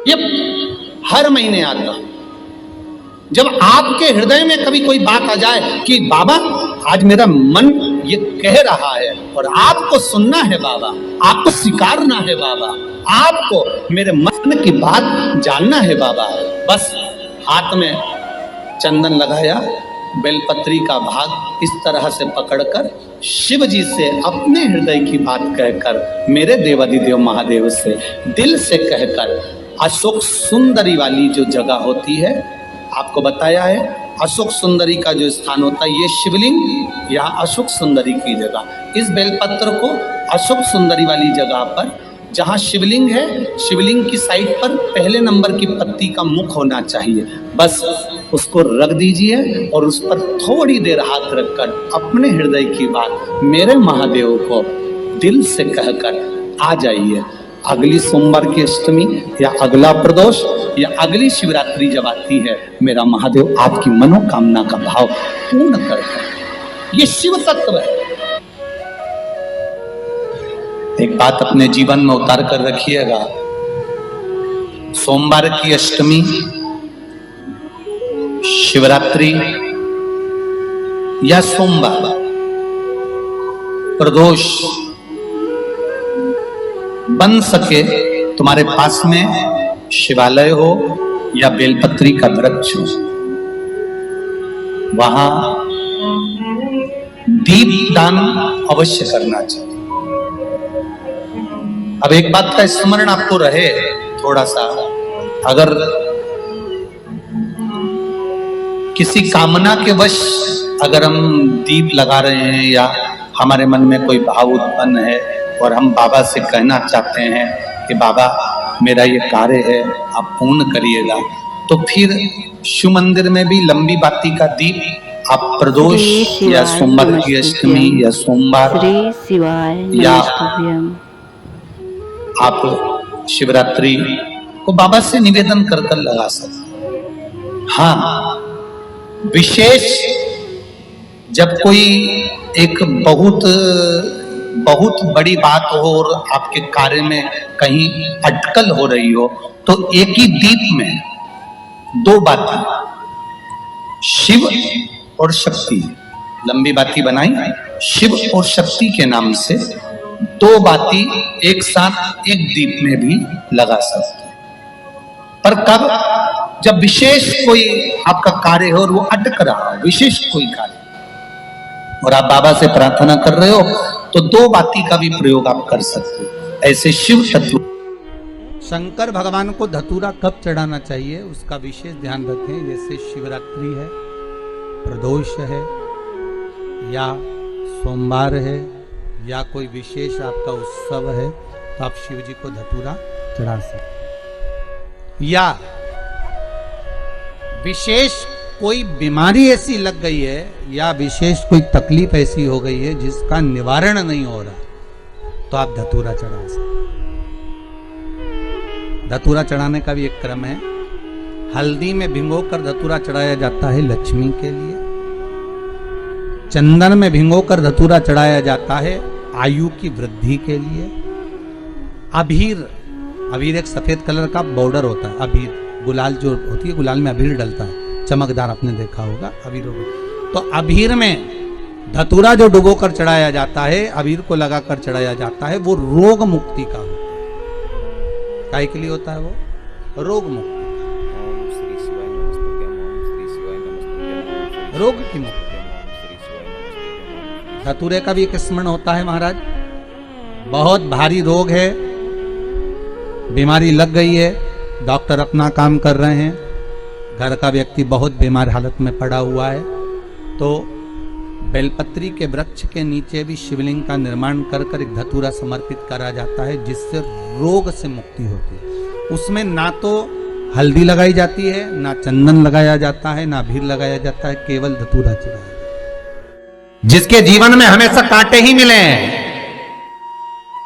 ये हर महीने आता। जब आपके हृदय में कभी कोई बात आ जाए कि बाबा आज मेरा मन ये कह रहा है और आपको सुनना है बाबा, आपको स्वीकारना है बाबा, आपको मेरे मन की बात जानना है बाबा, बस हाथ में चंदन लगाया, बेलपत्री का भाग इस तरह से पकड़कर शिव जी से अपने हृदय की बात कहकर, मेरे देवाधिदेव महादेव से दिल से कहकर, अशोक सुंदरी वाली जो जगह होती है, आपको बताया है अशोक सुंदरी का जो स्थान होता है, ये शिवलिंग या अशोक सुंदरी की जगह, इस बेलपत्र को अशोक सुंदरी वाली जगह पर, जहाँ शिवलिंग है, शिवलिंग की साइड पर पहले नंबर की पत्ती का मुख होना चाहिए, बस उसको रख दीजिए और उस पर थोड़ी देर हाथ रखकर अपने हृदय की बात मेरे महादेव को दिल से कहकर आ जाइए। अगली सोमवार की अष्टमी या अगला प्रदोष या अगली शिवरात्रि जब आती है, मेरा महादेव आपकी मनोकामना का भाव पूर्ण करता। ये शिव तत्व है। एक बात अपने जीवन में उतार कर रखिएगा, सोमवार की अष्टमी, शिवरात्रि या सोमवार, प्रदोष, बन सके तुम्हारे पास में शिवालय हो या बेलपत्री का वृक्ष हो, वहां दीप दान अवश्य करना चाहिए। अब एक बात का स्मरण आपको रहे थोड़ा सा, अगर किसी कामना के वश अगर हम दीप लगा रहे हैं या हमारे मन में कोई भाव उत्पन्न है और हम बाबा से कहना चाहते हैं कि बाबा मेरा ये कार्य है आप पूर्ण करिएगा, तो फिर शिव मंदिर में भी लंबी बाती का दीप आप प्रदोष या सोमवार की अष्टमी या सोमवार या आप शिवरात्रि को बाबा से निवेदन कर कर लगा सकते। हाँ, विशेष जब कोई एक बहुत बड़ी बात हो और आपके कार्य में कहीं अटकल हो रही हो, तो एक ही दीप में दो बाती, शिव और शक्ति, लंबी बाती बनाई, शिव और शक्ति के नाम से दो बाती एक साथ एक दीप में भी लगा सकते हैं। पर कब? जब विशेष कोई आपका कार्य हो और वो अटक रहा हो, विशेष कोई कार्य, और आप बाबा से प्रार्थना कर रहे हो, तो दो बाती का भी प्रयोग आप कर सकते हो। ऐसे शिव तत्व। शंकर भगवान को धतूरा कब चढ़ाना चाहिए उसका विशेष ध्यान रखें। जैसे शिवरात्रि है, प्रदोष है, या सोमवार है, या कोई विशेष आपका उत्सव है, तो आप शिव जी को धतूरा चढ़ा सकते। या विशेष कोई बीमारी ऐसी लग गई है या विशेष कोई तकलीफ ऐसी हो गई है जिसका निवारण नहीं हो रहा, तो आप धतूरा चढ़ा सकते। धतूरा चढ़ाने का भी एक क्रम है। हल्दी में भिगोकर धतूरा चढ़ाया जाता है लक्ष्मी के लिए। चंदन में भिगोकर धतूरा चढ़ाया जाता है आयु की वृद्धि के लिए। अबीर एक सफेद कलर का बॉर्डर होता है, अबीर गुलाल जो होती है, गुलाल में अबीर डलता है, चमकदार, आपने देखा होगा अबीर। तो अबीर में धतूरा जो डुबो कर चढ़ाया जाता है, अबीर को लगाकर चढ़ाया जाता है, वो रोग मुक्ति का होता है। काय के लिए होता है वो? रोग मुक्ति, रोग की मुक्ति। धतूरे का भी एक स्मरण होता है महाराज। बहुत भारी रोग है, बीमारी लग गई है, डॉक्टर अपना काम कर रहे हैं, घर का व्यक्ति बहुत बीमार हालत में पड़ा हुआ है, तो बेलपत्री के वृक्ष के नीचे भी शिवलिंग का निर्माण कर कर एक धतूरा समर्पित करा जाता है, जिससे रोग से मुक्ति होती है। उसमें ना तो हल्दी लगाई जाती है, ना चंदन लगाया जाता है, ना अबीर लगाया जाता है, केवल धतूरा चढ़ाया जाता है। जिसके जीवन में हमेशा कांटे ही मिले हैं,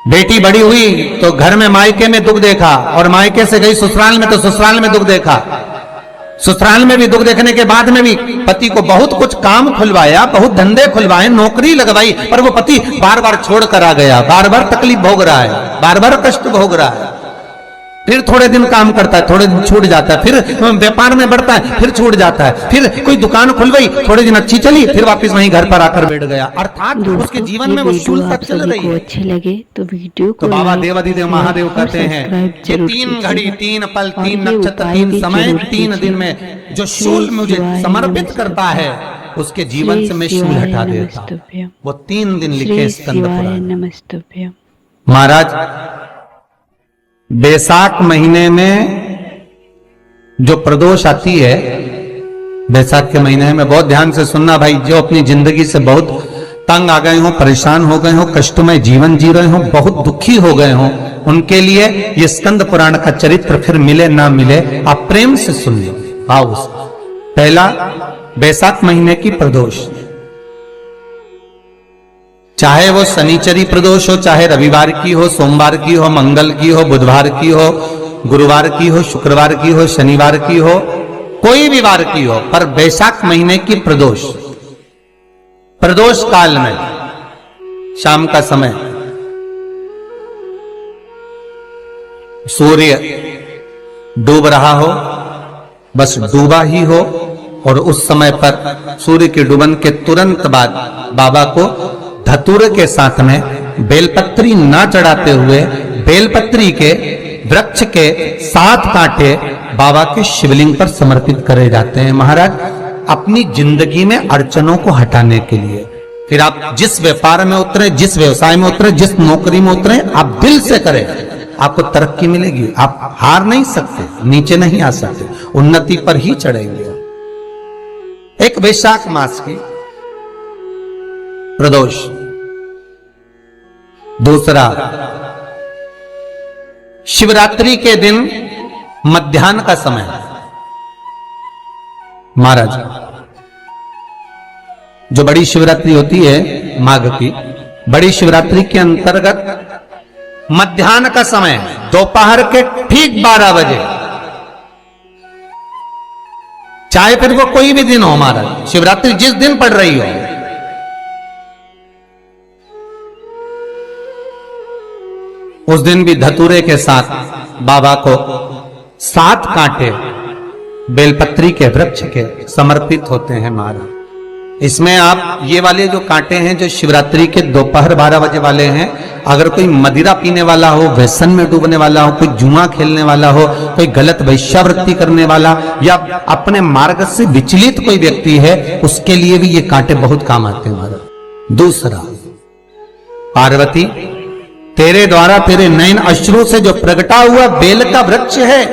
बेटी बड़ी हुई तो घर में मायके में दुख देखा, और मायके से गई ससुराल में तो ससुराल में दुख देखा, ससुराल में भी दुख देखने के बाद में भी पति को बहुत कुछ काम खुलवाया, बहुत धंधे खुलवाए, नौकरी लगवाई, पर वो पति बार बार छोड़ कर आ गया, बार बार तकलीफ भोग रहा है, बार बार कष्ट भोग रहा है। फिर थोड़े दिन काम करता है, थोड़े दिन छूट जाता है, फिर व्यापार में बढ़ता है, फिर छूट जाता है, फिर कोई दुकान खुल गई, थोड़े दिन अच्छी चली, फिर वापस वहीं घर पर आकर बैठ गया। अर्थात उसके जीवन में वो शूलता चल रही है। अच्छे लगे तो वीडियो को तो बाबा देवाधिदेव महादेव कहते हैं ये 3 घड़ी 3 पल 3 नक्षत्र 3 समय 3 दिन में जो शूल मुझे समर्पित करता है उसके जीवन से मैं शूल हटा देता हूं। वो 3 दिन लिखे स्कंद पुराण। नमस्तुभ्यं। महाराज बैसाख महीने में जो प्रदोष आती है, बैसाख के महीने में बहुत ध्यान से सुनना भाई, जो अपनी जिंदगी से बहुत तंग आ गए हो, परेशान हो गए हो, कष्टमय जीवन जी रहे हो, बहुत दुखी हो गए हो, उनके लिए ये स्कंद पुराण का चरित्र फिर मिले ना मिले आप प्रेम से सुन लो। आओ पहला बैसाख महीने की प्रदोष, चाहे वो शनिचरी प्रदोष हो, चाहे रविवार की हो, सोमवार की हो, मंगल की हो, बुधवार की हो, गुरुवार की हो, शुक्रवार की हो, शनिवार की हो, कोई भी वार की हो, पर बैसाख महीने की प्रदोष, प्रदोष काल में शाम का समय सूर्य डूब रहा हो, बस डूबा ही हो, और उस समय पर सूर्य के डूबन के तुरंत बाद बाबा को धतूरे के साथ में बेलपत्री ना चढ़ाते हुए बेलपत्री के वृक्ष के 7 कांटे बाबा के शिवलिंग पर समर्पित करे जाते हैं महाराज, अपनी जिंदगी में अड़चनों को हटाने के लिए। फिर आप जिस व्यापार में उतरे, जिस व्यवसाय में उतरे, जिस नौकरी में उतरे, आप दिल से करें, आपको तरक्की मिलेगी। आप हार नहीं सकते, नीचे नहीं आ सकते, उन्नति पर ही चढ़ेंगे। एक वैशाख मास की प्रदोष, दूसरा शिवरात्रि के दिन मध्याह्न का समय। महाराज जो बड़ी शिवरात्रि होती है माघ की, बड़ी शिवरात्रि के अंतर्गत मध्याह्न का समय, दोपहर के ठीक 12 बजे, चाहे फिर वो कोई भी दिन हो महाराज, शिवरात्रि जिस दिन पड़ रही हो, उस दिन भी धतूरे के साथ बाबा को 7 कांटे बेलपत्री के वृक्ष के समर्पित होते हैं महाराज। इसमें आप ये वाले जो कांटे हैं जो शिवरात्रि के दोपहर 12 बजे वाले हैं, अगर कोई मदिरा पीने वाला हो, व्यसन में डूबने वाला हो, कोई जुआ खेलने वाला हो, कोई गलत वैश्यावृत्ति करने वाला या अपने मार्ग से विचलित कोई व्यक्ति है, उसके लिए भी ये कांटे बहुत काम आते हैं महाराज। दूसरा, पार्वती तेरे द्वारा तेरे नयन अश्रु से जो प्रगटा हुआ बेल का वृक्ष है,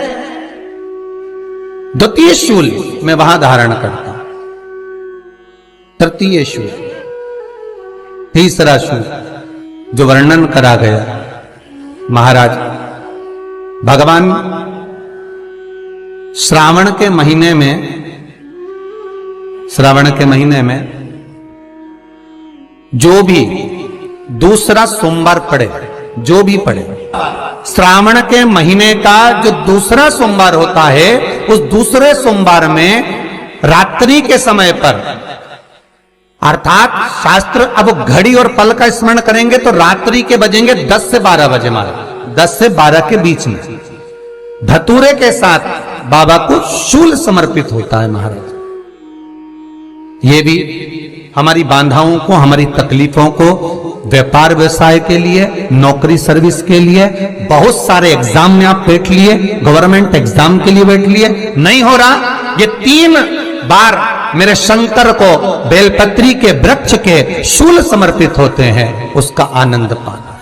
द्वितीय शूल मैं वहां धारण करता हूं, तृतीय शूल, तीसरा शूल जो वर्णन करा गया महाराज। भगवान श्रावण के महीने में जो भी दूसरा सोमवार पड़े, जो भी पड़े, श्रावण के महीने का जो दूसरा सोमवार होता है, उस दूसरे सोमवार में रात्रि के समय पर, अर्थात शास्त्र अब घड़ी और पल का स्मरण करेंगे तो रात्रि के बजेंगे 10 से 12 बजे महाराज, 10 से 12 के बीच में धतूरे के साथ बाबा को शूल समर्पित होता है महाराज। ये भी हमारी बाधाओं को, हमारी तकलीफों को, व्यापार व्यवसाय के लिए, नौकरी सर्विस के लिए, बहुत सारे एग्जाम में आप बैठ लिए, गवर्नमेंट एग्जाम के लिए बैठ लिए, नहीं हो रहा, ये 3 बार मेरे शंकर को बेलपत्री के वृक्ष के शूल समर्पित होते हैं, उसका आनंद पाना।